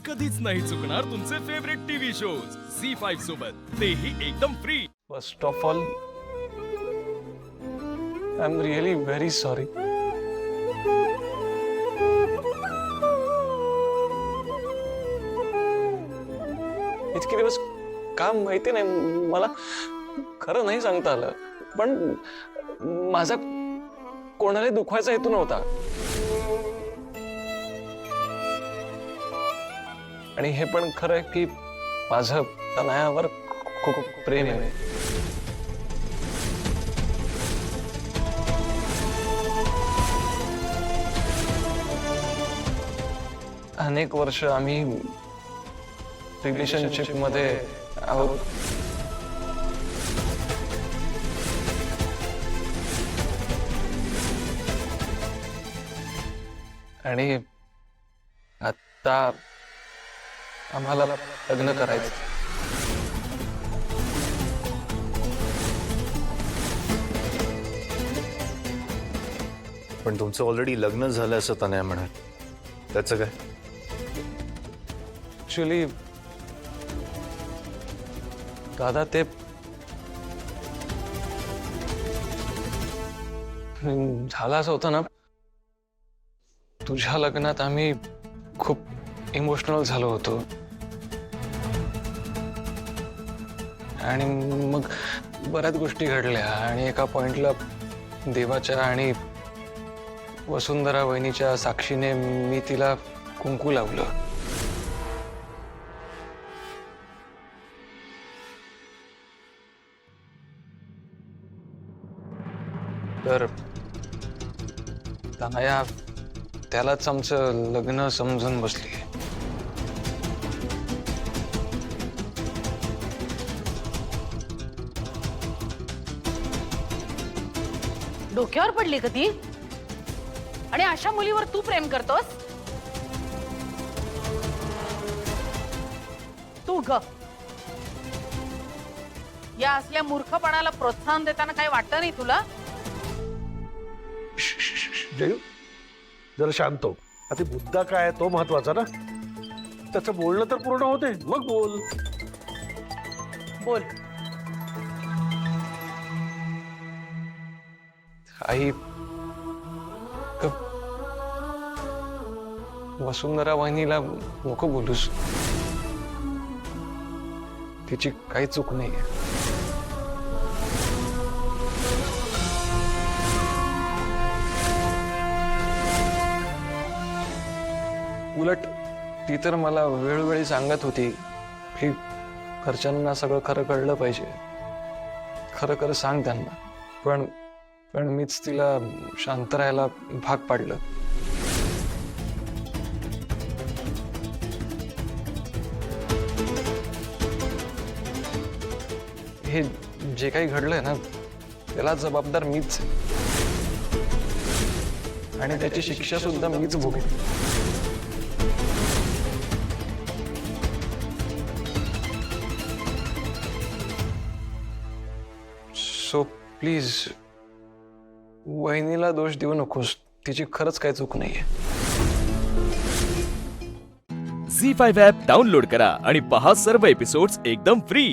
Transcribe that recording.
कधीच नाही चुकणार तुमचे फेवरेट टीव्ही शोज झी5 सोबत, तेही एकदम free. First of all I am really very sorry. इतके दिवस का माहिती नाही मला, खरं नाही सांगता आलं, पण माझा कोणाला दुखवायचा हेतू नव्हता. आणि हे पण खरं आहे की माझं तनयावर खूप प्रेम आहे. अनेक वर्ष आम्ही रिलेशनशिप मध्ये आहोत. आणि आता आम्हाला लग्न करायचं. पण तुमचं ऑलरेडी लग्न झालं असं तनया म्हणाल, त्याचं काय? ऍक्च्युली दादा ते झालं असं होतं ना, तुझ्या लग्नात आम्ही खूप इमोशनल झालो होतो. आणि मग बऱ्याच गोष्टी घडल्या आणि एका पॉइंटला देवाच्या आणि वसुंधरा वहिनीच्या साक्षीने मी तिला कुंकू लावलं. तर तनया त्यालाच आमचं लग्न समजून बसली. डोक्यावर पडली का ती? आणि अशा मुलीवर तू प्रेम करतोस? तू ग या असल्या मूर्खपणाला प्रोत्साहन देताना काही वाटतं नाही तुला? जयू जरा शांत हो. आता मुद्दा काय आहे तो महत्वाचा ना. त्याचं बोलणं तर पूर्ण होते मग बोल. बोल. आई वसुंधरा वहिनीला नको बोलूस, तिची काही चूक नाही. उलट ती तर मला वेळोवेळी सांगत होती की घरच्यांना सगळं खरं कळलं पाहिजे, खरं खरं सांग त्यांना. पण मीच तिला शांत राहायला भाग पाडलं. हे जे काही घडलंय ना त्याला जबाबदार मीच, आणि त्याची शिक्षा सुद्धा मीच भोगली. सो प्लीज वहिनीला दोष देऊ नकोस, तिची खरंच काही चूक नाहीये. झी5 ॲप डाउनलोड करा आणि पहा सर्व एपिसोड्स एकदम फ्री.